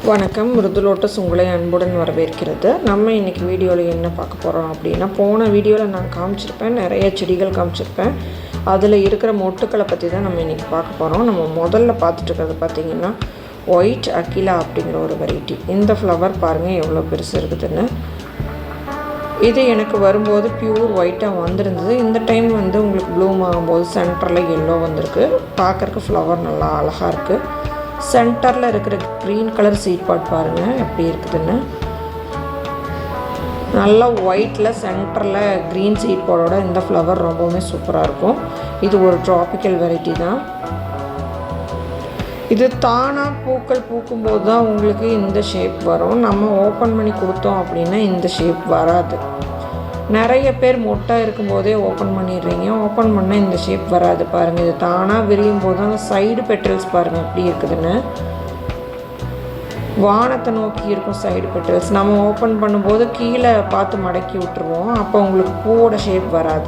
வணக்கம். மிருது லோட்டஸ் உங்களை அன்புடன் வரவேற்கிறது. நம்ம இன்றைக்கி வீடியோவில் என்ன பார்க்க போகிறோம் அப்படின்னா, போன வீடியோவில் நான் காமிச்சிருப்பேன், நிறைய செடிகள் காமிச்சிருப்பேன். அதில் இருக்கிற மொட்டுக்களை பற்றி தான் நம்ம இன்றைக்கி பார்க்க போகிறோம். நம்ம முதல்ல பார்த்துட்டு இருக்கிறது பார்த்திங்கன்னா ஒயிட் அகிலா அப்படிங்கிற ஒரு வெரைட்டி. இந்த ஃப்ளவர் பாருங்கள் எவ்வளோ பெருசு இருக்குதுன்னு. இது எனக்கு வரும்போது பியூர் ஒயிட்டாக வந்திருந்தது. இந்த டைம் உங்களுக்கு ப்ளூம் ஆகும்போது சென்டரில் எல்லோ வந்திருக்கு. பார்க்குறக்கு ஃப்ளவர் நல்லா அழகாக இருக்குது. சென்டரில் இருக்கிற க்ரீன் கலர் சீட் பாட் பாருங்கள் எப்படி இருக்குதுன்னு. நல்லா ஒயிட்டில் சென்டரில் க்ரீன் சீட் பாட்டோட இந்த ஃப்ளவர் ரொம்பவுமே சூப்பராக இருக்கும். இது ஒரு ட்ராபிக்கல் வெரைட்டி தான். இது தானாக பூக்கள் பூக்கும்போது தான் உங்களுக்கு இந்த ஷேப் வரும். நம்ம ஓப்பன் பண்ணி கொடுத்தோம் அப்படின்னா இந்த ஷேப் வராது. நிறைய பேர் மொட்டை இருக்கும்போதே ஓப்பன் பண்ணிடுறீங்க. ஓப்பன் பண்ணால் இந்த ஷேப் வராது. பாருங்கள், இது தானாக விரியும் போது அந்த சைடு பெட்டல்ஸ் பாருங்கள் எப்படி இருக்குதுன்னு. வானத்தை நோக்கி இருக்கும் சைடு பெட்டல்ஸ். நம்ம ஓப்பன் பண்ணும்போது கீழே பார்த்து மடக்கி விட்டுருவோம். அப்போ உங்களுக்கு பூவோட ஷேப் வராது.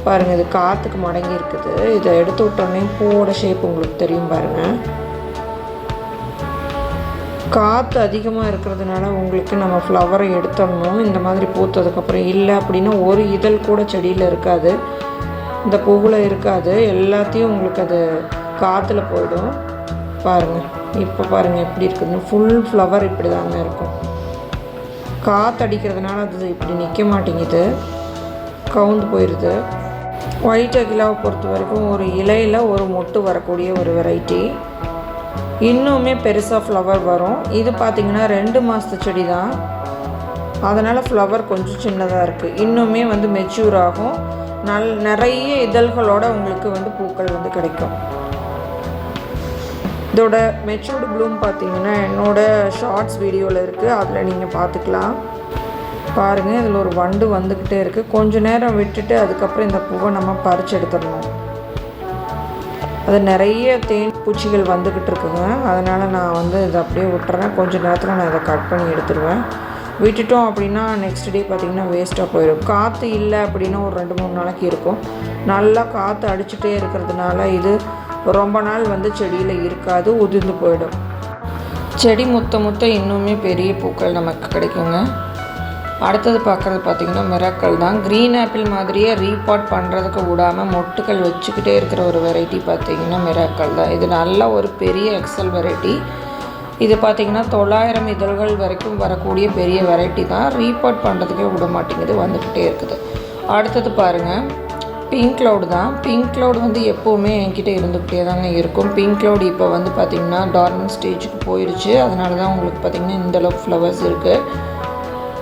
பாருங்கள், இது காற்றுக்கு மடங்கி இருக்குது. இதை எடுத்து விட்டோன்னே பூவோட ஷேப் உங்களுக்கு தெரியும் பாருங்கள். காற்று அதிகமாக இருக்கிறதுனால உங்களுக்கு நம்ம ஃப்ளவரை எடுத்துடணும். இந்த மாதிரி பூத்ததுக்கப்புறம் இல்லை அப்படின்னா ஒரு இதழ் கூட செடியில் இருக்காது, இந்த பூவில் இருக்காது. எல்லாத்தையும் உங்களுக்கு அது காற்றுல போயிடும். பாருங்கள், இப்போ பாருங்கள் எப்படி இருக்குதுன்னு. ஃபுல் ஃப்ளவர் இப்படி தாங்க இருக்கும். காற்று அடிக்கிறதுனால அது இப்படி நிற்க மாட்டேங்குது, கவுந்து போயிடுது. ஒயிட் அகிலாவை பொறுத்த வரைக்கும் ஒரு இலையில் ஒரு மொட்டு வரக்கூடிய ஒரு வெரைட்டி. இன்னுமே பெருசாக ஃப்ளவர் வரும். இது பார்த்திங்கன்னா 2 மாதத்து செடி தான், அதனால் ஃப்ளவர் கொஞ்சம் சின்னதாக இருக்குது. இன்னுமே மெச்சூர் ஆகும். நிறைய இதழ்களோடு உங்களுக்கு பூக்கள் கிடைக்கும். இதோட மெச்சூர்டு ப்ளூம் பார்த்திங்கன்னா என்னோடய ஷார்ட்ஸ் வீடியோவில் இருக்குது, அதில் நீங்கள் பார்த்துக்கலாம். பாருங்கள், இதில் ஒரு வண்டு வந்துக்கிட்டே இருக்குது. கொஞ்சம் நேரம் விட்டுட்டு அதுக்கப்புறம் இந்த பூவை நம்ம பறித்து எடுத்துடணும். அது நிறைய தேன் பூச்சிகள் வந்துக்கிட்டு இருக்குங்க. அதனால் நான் இதை அப்படியே விட்டுறேன். கொஞ்சம் நேரத்தில் நான் இதை கட் பண்ணி எடுத்துடுவேன். விட்டுட்டோம் அப்படின்னா நெக்ஸ்ட் டே பார்த்திங்கன்னா வேஸ்ட்டாக போயிடும். காற்று இல்லை அப்படின்னா ஒரு 2-3 நாளைக்கு இருக்கும். நல்லா காற்று அடிச்சுட்டே இருக்கிறதுனால இது ரொம்ப நாள் செடியில் இருக்காது, உதிர்ந்து போயிடும். செடி முத்த இன்னுமே பெரிய பூக்கள் நமக்கு கிடைக்குங்க. அடுத்தது பார்க்குறது பார்த்திங்கன்னா மிராக்கிள் தான். க்ரீன் ஆப்பிள் மாதிரியே ரீபாட் பண்ணுறதுக்கு விடாமல் மொட்டுக்கள் வச்சுக்கிட்டே இருக்கிற ஒரு வெரைட்டி பார்த்திங்கன்னா மிராக்கிள் தான். இது நல்ல ஒரு பெரிய எக்ஸல் வெரைட்டி. இது பார்த்திங்கன்னா 900 இதழ்கள் வரைக்கும் வரக்கூடிய பெரிய வெரைட்டி தான். ரீபாட் பண்ணுறதுக்கே விட மாட்டேங்குது, வந்துக்கிட்டே இருக்குது. அடுத்தது பாருங்கள், பிங்க் க்ளவுட் தான். பிங்க் க்ளவுட் எப்போவுமே என்கிட்ட இருந்துக்கிட்டே தாங்க இருக்கும். பிங்க் க்ளவுட் இப்போ பார்த்திங்கன்னா டார்மன் ஸ்டேஜுக்கு போயிடுச்சு. அதனால தான் உங்களுக்கு பார்த்திங்கன்னா இந்தளவுக்கு ஃப்ளவர்ஸ் இருக்குது.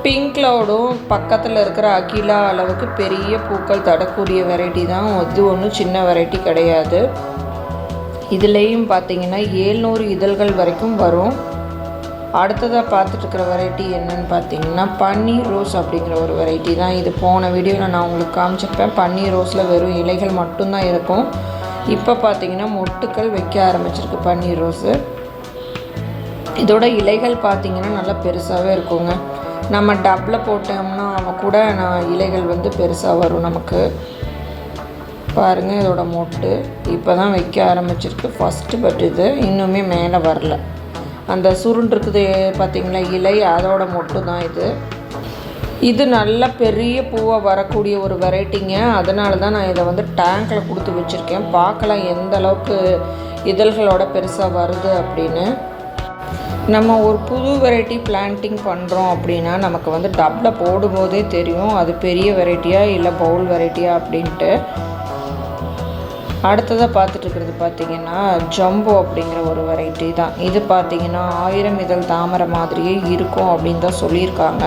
பிங்க் க்ளவுடும் பக்கத்தில் இருக்கிற அகிலா அளவுக்கு பெரிய பூக்கள் தடக்கூடிய வெரைட்டி தான். அது ஒன்றும் சின்ன வெரைட்டி கிடையாது. இதுலேயும் பார்த்திங்கன்னா 700 இதழ்கள் வரைக்கும் வரும். அடுத்ததாக பார்த்துட்ருக்கிற வெரைட்டி என்னன்னு பார்த்திங்கன்னா பன்னீர் ரோஸ் அப்படிங்கிற ஒரு வெரைட்டி தான். இது போன வீடியோவில் நான் உங்களுக்கு காமிச்சிருப்பேன். பன்னீர் ரோஸில் வெறும் இலைகள் மட்டும்தான் இருக்கும். இப்போ பார்த்திங்கன்னா மொட்டுக்கள் வைக்க ஆரம்பிச்சிருக்கு பன்னீர் ரோஸு. இதோட இலைகள் பார்த்திங்கன்னா நல்லா பெருசாகவே இருக்குங்க. நம்ம டப்பில் போட்டோம்னா கூட இலைகள் பெருசாக வரும் நமக்கு. பாருங்கள், இதோட மொட்டு இப்போ தான் வைக்க ஆரம்பிச்சிருக்கு ஃபஸ்ட்டு. பட் இது இன்னுமே மேலே வரல. அந்த சுருண்டுருக்குது பார்த்திங்களா இலை, அதோட மொட்டு தான் இது. இது நல்ல பெரிய பூவாக வரக்கூடிய ஒரு வெரைட்டிங்க. அதனால தான் நான் இதை டேங்கில் கொடுத்து வச்சுருக்கேன். பார்க்கலாம் எந்த அளவுக்கு இதழ்களோட பெருசாக வருது அப்படின்னு. நம்ம ஒரு புது வெரைட்டி பிளான்டிங் பண்ணுறோம் அப்படின்னா நமக்கு டப்பில் போடும்போதே தெரியும் அது பெரிய வெரைட்டியாக இல்லை பவுல் வெரைட்டியாக அப்படின்ட்டு. அடுத்ததாக பார்த்துட்ருக்கிறது பார்த்திங்கன்னா ஜம்போ அப்படிங்கிற ஒரு வெரைட்டி தான். இது பார்த்திங்கன்னா 1000 இதழ் தாமரை மாதிரியே இருக்கும் அப்படின்னு தான் சொல்லியிருக்காங்க.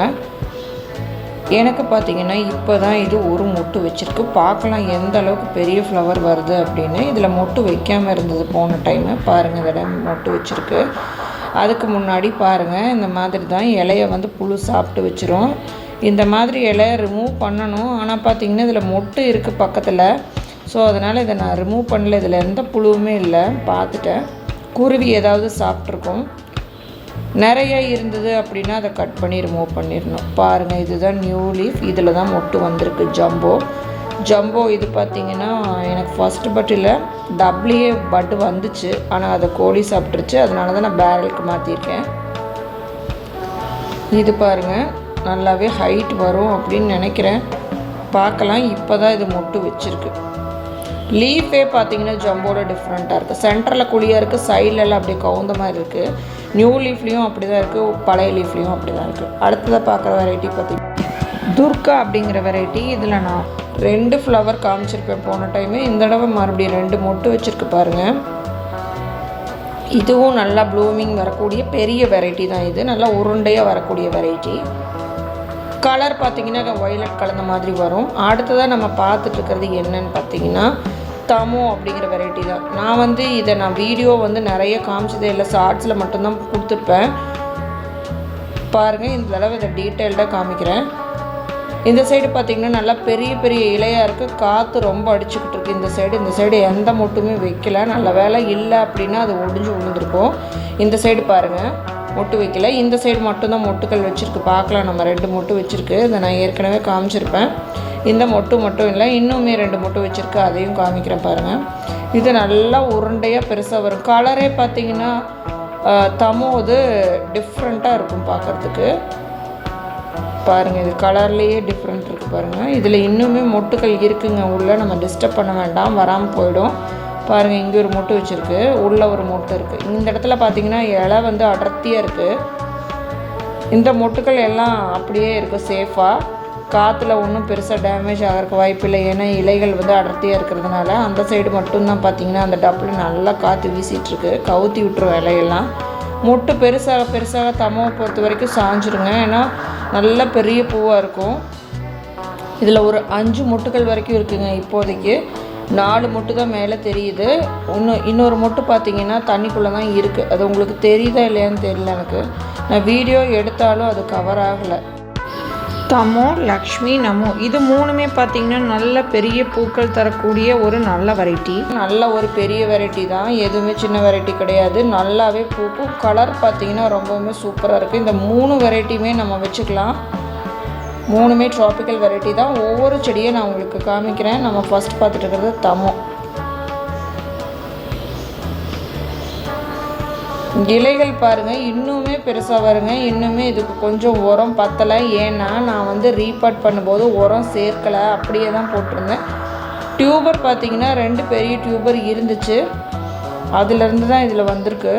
எனக்கு பார்த்திங்கன்னா இப்போ தான் இது ஒரு மொட்டு வச்சுருக்கு. பார்க்கலாம் எந்த அளவுக்கு பெரிய ஃப்ளவர் வருது அப்படின்னு. இதில் மொட்டு வைக்காமல் இருந்தது போன டைமு. பாருங்கள், இதில் மொட்டு வச்சுருக்கு. அதுக்கு முன்னாடி பாருங்கள், இந்த மாதிரி தான் இலையை புழு சாப்பிட்டு வச்சிரும். இந்த மாதிரி இலையை ரிமூவ் பண்ணணும். ஆனால் பார்த்திங்கன்னா இதில் மொட்டு இருக்குது பக்கத்தில். ஸோ அதனால் இதை நான் ரிமூவ் பண்ணல. இதில் எந்த புழுவுமே இல்லை, பார்த்துட்டேன். குருவி ஏதாவது சாப்பிட்ருக்கோம். நிறைய இருந்தது அப்படின்னா அதை கட் பண்ணி ரிமூவ் பண்ணிடணும். பாருங்கள், இதுதான் நியூ லீஃப். இதில் தான் மொட்டு வந்திருக்கு ஜம்போ. இது பார்த்திங்கன்னா எனக்கு ஃபஸ்ட்டு பட்டில் டப்ளியே பட்டு வந்துச்சு. ஆனால் அதை கோழி சாப்பிட்ருச்சு. அதனால தான் நான் பேரலுக்கு மாற்றிருக்கேன். இது பாருங்கள் நல்லாவே ஹைட் வரும் அப்படின்னு நினைக்கிறேன். பார்க்கலாம். இப்போ தான் இது மொட்டு வச்சுருக்கு. லீஃபே பார்த்தீங்கன்னா ஜம்போட டிஃப்ரெண்ட்டாக இருக்குது. சென்டரில் குழியாக இருக்குது, சைட்லலாம் அப்படியே கவுந்த மாதிரி இருக்குது. நியூ லீஃப்லேயும் அப்படி தான் இருக்குது, பழைய லீஃப்லேயும் அப்படி தான் இருக்குது. அடுத்ததாக பார்க்குற வெரைட்டி பார்த்திங்கன்னா துர்கா அப்படிங்கிற வெரைட்டி. இதில் நான் 2 ஃப்ளவர் காமிச்சிருப்பேன் போன டைமு. இந்த தடவை மறுபடியும் 2 மொட்டு வச்சுருக்கு பாருங்கள். இதுவும் நல்லா ப்ளூமிங் வரக்கூடிய பெரிய வெரைட்டி தான். இது நல்லா உருண்டையாக வரக்கூடிய வெரைட்டி. கலர் பார்த்திங்கன்னா வயலட் கலந்த மாதிரி வரும். அடுத்ததாக நம்ம பார்த்துட்ருக்கிறது என்னன்னு பார்த்தீங்கன்னா தமோ அப்படிங்கிற வெரைட்டி தான். நான் வீடியோ நிறைய காமிச்சதே இல்லை, ஷார்ட்ஸில் மட்டும்தான் கொடுத்துருப்பேன். பாருங்கள், இந்த தடவை இதை டீட்டெயில்டாக காமிக்கிறேன். இந்த சைடு பார்த்திங்கன்னா நல்லா பெரிய பெரிய இலையாக இருக்குது. காற்று ரொம்ப அடிச்சுக்கிட்டு இருக்குது இந்த சைடு எந்த மொட்டுமே வைக்கல. நல்ல வேலை இல்லை அப்படின்னா அது ஒடிஞ்சு விழுந்துருக்கும். இந்த சைடு பாருங்கள் மொட்டு வைக்கல. இந்த சைடு மட்டும்தான் மொட்டுக்கள் வச்சுருக்கு. பார்க்கலாம், நம்ம 2 மொட்டு வச்சுருக்கு. இதை நான் ஏற்கனவே காமிச்சிருப்பேன். இந்த மொட்டு மட்டும் இல்லை, இன்னுமே 2 மொட்டு வச்சுருக்கு, அதையும் காமிக்கிறேன் பாருங்கள். இது நல்லா உருண்டையாக பெருசாக வரும். கலரே பார்த்திங்கன்னா தமோது டிஃப்ரெண்ட்டாக இருக்கும் பார்க்குறதுக்கு. பாருங்கள், இது கலர்லேயே டிஃப்ரெண்ட் இருக்குது பாருங்கள். இதில் இன்னுமே மொட்டுக்கள் இருக்குங்க உள்ளே. நம்ம டிஸ்டர்ப் பண்ண வேண்டாம், வராமல் போயிடும். பாருங்கள், இங்கே ஒரு மொட்டு வச்சுருக்கு, உள்ளே ஒரு மொட்டு இருக்குது. இந்த இடத்துல பார்த்திங்கன்னா இலை அடர்த்தியாக இருக்குது. இந்த மொட்டுக்கள் எல்லாம் அப்படியே இருக்குது சேஃபாக. காற்றுல ஒன்றும் பெருசாக டேமேஜ் ஆகிறதுக்கு வாய்ப்பு இல்லை. ஏன்னா இலைகள் அடர்த்தியாக இருக்கிறதுனால. அந்த சைடு மட்டும்தான் பார்த்திங்கன்னா அந்த டப்பில் நல்லா காற்று வீசிகிட்ருக்கு, கவுத்தி விட்டுரும் இலையெல்லாம். மொட்டு பெருசாக பெருசாக தமோவை பொறுத்த வரைக்கும் சாஞ்சிருங்க. ஏன்னா நல்ல பெரிய பூவாக இருக்கும். இதில் ஒரு 5 மொட்டுக்கள் வரைக்கும் இருக்குங்க. இப்போதைக்கு 4 மொட்டு தான் மேலே தெரியுது. இன்னொரு மொட்டு பார்த்திங்கன்னா தண்ணிக்குள்ளே தான் இருக்குது. அது உங்களுக்கு தெரியுதா இல்லையான்னு தெரியல எனக்கு. நான் வீடியோ எடுத்தாலும் அது கவர் ஆகலை. தமோ, லக்ஷ்மி, நமோ இது 3மே பார்த்திங்கன்னா நல்ல பெரிய பூக்கள் தரக்கூடிய ஒரு நல்ல வெரைட்டி. நல்ல ஒரு பெரிய வெரைட்டி தான், எதுவுமே சின்ன வெரைட்டி கிடையாது. நல்லாவே பூக்கும். கலர் பார்த்திங்கன்னா ரொம்பவுமே சூப்பராக இருக்குது. இந்த 3 வெரைட்டியுமே நம்ம வச்சுக்கலாம். 3மே ட்ராபிக்கல் வெரைட்டி தான். ஒவ்வொரு செடியை நான் உங்களுக்கு காமிக்கிறேன். நம்ம ஃபஸ்ட் பார்த்துட்டு இருக்கிறது தமோ. இலைகள் பாருங்கள் இன்னுமே பெருசாக வருங்க. இன்னுமே இதுக்கு கொஞ்சம் உரம் பத்தலை. ஏன்னா நான் ரீபாட் பண்ணும்போது உரம் சேர்க்கலை, அப்படியே தான் போட்டிருந்தேன். டியூபர் பார்த்திங்கன்னா 2 பெரிய டியூபர் இருந்துச்சு, அதுலேருந்து தான் இதில் வந்திருக்கு.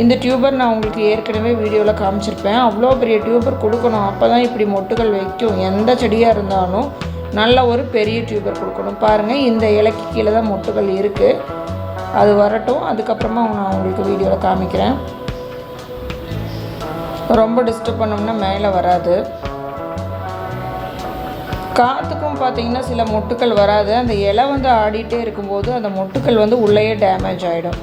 இந்த டியூபர் நான் உங்களுக்கு ஏற்கனவே வீடியோவில் காமிச்சிருப்பேன். அவ்வளோ பெரிய டியூபர் கொடுக்கணும், அப்போ தான் இப்படி மொட்டுகள் வைக்கும். எந்த செடியாக இருந்தாலும் நல்ல ஒரு பெரிய டியூபர் கொடுக்கணும். பாருங்கள், இந்த இலைக்கு கீழே தான் மொட்டுகள் இருக்குது. அது வரட்டும், அதுக்கப்புறமா நான் உங்களுக்கு வீடியோவில் காமிக்கிறேன். ரொம்ப டிஸ்டர்ப் பண்ணோம்னா மேலே வராது. காற்றுக்கும் பார்த்திங்கன்னா சில மொட்டுக்கள் வராது. அந்த இலை ஆடிட்டே இருக்கும்போது அந்த மொட்டுக்கள் உள்ளேயே டேமேஜ் ஆகிடும்.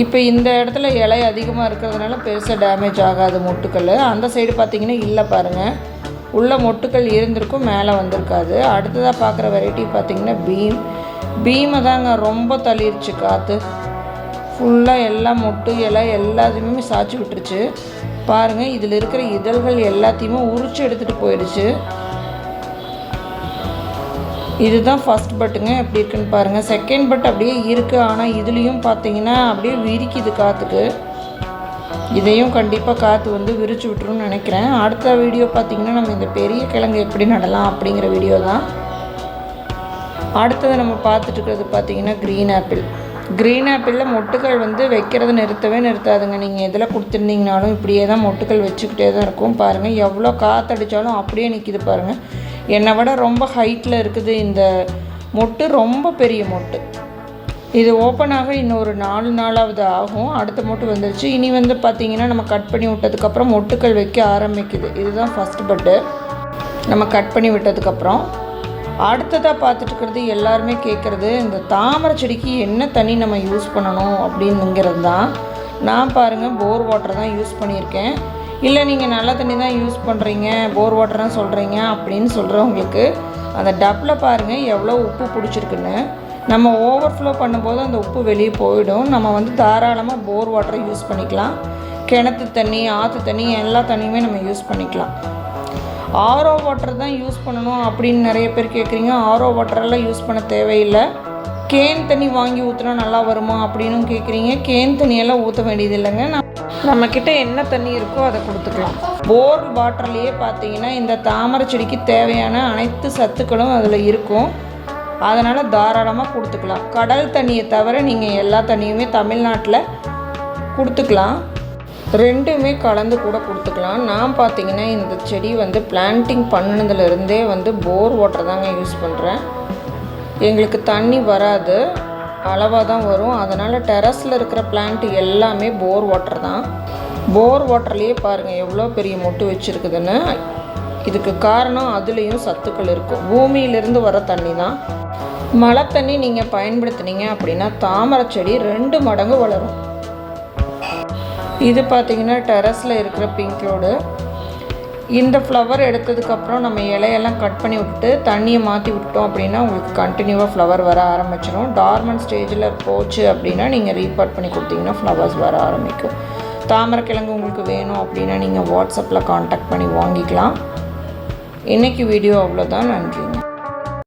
இப்போ இந்த இடத்துல இலை அதிகமாக இருக்கிறதுனால பெருசாக டேமேஜ் ஆகாது மொட்டுக்கள். அந்த சைடு பார்த்திங்கன்னா இல்லை பாருங்கள், உள்ள மொட்டுக்கள் இருந்திருக்கும், மேலே வந்திருக்காது. அடுத்ததாக பார்க்குற வெரைட்டி பார்த்திங்கன்னா பீமை தாங்க ரொம்ப தள்ளிடுச்சு காற்று. ஃபுல்லாக எல்லாம் மொட்டு இலை எல்லாத்தையுமே சாய்ச்சி விட்டுருச்சு. பாருங்கள், இதில் இருக்கிற இதழ்கள் எல்லாத்தையுமே உரிச்சு எடுத்துகிட்டு போயிடுச்சு. இதுதான் ஃபஸ்ட் பட்டுங்க. எப்படி இருக்குன்னு பாருங்கள். செகண்ட் பட் அப்படியே இருக்குது, ஆனால் இதுலேயும் பார்த்தீங்கன்னா அப்படியே விரிக்குது காற்றுக்கு. இதையும் கண்டிப்பாக காற்று விரிச்சு விட்டுருன்னு நினைக்கிறேன். அடுத்த வீடியோ பார்த்திங்கன்னா நம்ம இந்த பெரிய கிழங்கு எப்படி நடலாம் அப்படிங்கிற வீடியோ தான். அடுத்தது நம்ம பார்த்துட்டு இருக்கிறது பார்த்திங்கன்னா க்ரீன் ஆப்பிள். க்ரீன் ஆப்பிளில் மொட்டுக்கள் வைக்கிறது நிறுத்தவே நிறுத்தாதுங்க. நீங்கள் எதில் கொடுத்துருந்தீங்கனாலும் இப்படியே தான் மொட்டுக்கள் வச்சுக்கிட்டே தான் இருக்கும். பாருங்கள், எவ்வளோ காற்றடித்தாலும் அப்படியே நிற்கிது பாருங்கள். என்னை விட ரொம்ப ஹைட்டில் இருக்குது இந்த மொட்டு, ரொம்ப பெரிய மொட்டு. இது ஓப்பன் ஆக இன்னொரு 4 நாளாவது ஆகும். அடுத்த மொட்டு வந்துருச்சு. இனி பார்த்திங்கன்னா நம்ம கட் பண்ணி விட்டதுக்கப்புறம் மொட்டுக்கள் வைக்க ஆரம்பிக்குது. இதுதான் ஃபஸ்ட் பட்டு நம்ம கட் பண்ணி விட்டதுக்கப்புறம். அடுத்ததாக பார்த்துட்டு இருக்கிறது எல்லாருமே கேட்குறது, இந்த தாமரை செடிக்கு என்ன தண்ணி நம்ம யூஸ் பண்ணணும் அப்படிங்கிறது தான். நான் பாருங்கள் போர் வாட்டர் தான் யூஸ் பண்ணியிருக்கேன். இல்லை நீங்கள் நல்ல தண்ணி தான் யூஸ் பண்ணுறீங்க, போர் வாட்டர் தான் சொல்கிறீங்க அப்படின்னு சொல்கிறவங்களுக்கு அந்த டப்பில் பாருங்கள் எவ்வளோ உப்பு பிடிச்சிருக்குன்னு. நம்ம ஓவர்ஃப்ளோ பண்ணும்போது அந்த உப்பு வெளியே போயிடும். நம்ம தாராளமாக போர் வாட்டரை யூஸ் பண்ணிக்கலாம். கிணத்து தண்ணி, ஆற்று தண்ணி, எல்லா தண்ணியுமே நம்ம யூஸ் பண்ணிக்கலாம். ஆரோ வாட்டர் தான் யூஸ் பண்ணணும் அப்படின்னு நிறைய பேர் கேட்குறீங்க. ஆரோ வாட்டரெல்லாம் யூஸ் பண்ண தேவையில்லை. கேன் தண்ணி வாங்கி ஊற்றினா நல்லா வருமா அப்படின்னு கேட்குறீங்க. கேன் தண்ணியெல்லாம் ஊற்ற வேண்டியது இல்லைங்க. நம்மக்கிட்ட என்ன தண்ணி இருக்கோ அதை கொடுத்துக்கலாம். போர் வாட்டர்லேயே பார்த்தீங்கன்னா இந்த தாமரை செடிக்கு தேவையான அனைத்து சத்துக்களும் அதில் இருக்கும். அதனால் தாராளமாக கொடுத்துக்கலாம். கடல் தண்ணியை தவிர நீங்கள் எல்லா தண்ணியுமே தமிழ்நாட்டில் கொடுத்துக்கலாம். ரெண்டுமே கலந்து கூட கொடுத்துக்கலாம். நான் பார்த்தீங்கன்னா இந்த செடி பிளான்டிங் பண்ணினதுலேருந்தே போர் வாட்டர் தாங்க யூஸ் பண்ணுறேன். எங்களுக்கு தண்ணி வராது, அளவாக தான் வரும். அதனால் டெரஸில் இருக்கிற பிளான்ட் எல்லாமே போர் வாட்டர் தான். போர் வாட்டர்லேயே பாருங்கள் எவ்வளோ பெரிய மொட்டு வச்சுருக்குதுன்னு. இதுக்கு காரணம் அதுலேயும் சத்துக்கள் இருக்கும். பூமியிலிருந்து வர தண்ணி தான். மழை தண்ணி நீங்கள் பயன்படுத்தினீங்க அப்படின்னா தாமரை செடி 2 மடங்கு வளரும். இது பார்த்திங்கன்னா டெரஸில் இருக்கிற பிங்க்லோடு. இந்த ஃப்ளவர் எடுத்ததுக்கப்புறம் நம்ம இலையெல்லாம் கட் பண்ணி விட்டுட்டு தண்ணியை மாற்றி விட்டோம் அப்படின்னா உங்களுக்கு கண்டினியூவாக ஃப்ளவர் வர ஆரம்பிச்சிடும். டார்மண்ட் ஸ்டேஜில் போச்சு அப்படின்னா நீங்கள் ரீபாட் பண்ணி கொடுத்தீங்கன்னா ஃப்ளவர்ஸ் வர ஆரம்பிக்கும். தாமரை கிழங்கு உங்களுக்கு வேணும் அப்படின்னா நீங்கள் வாட்ஸ்அப்பில் காண்டாக்ட் பண்ணி வாங்கிக்கலாம். இன்றைக்கி வீடியோ அவ்வளோதான். நன்றி.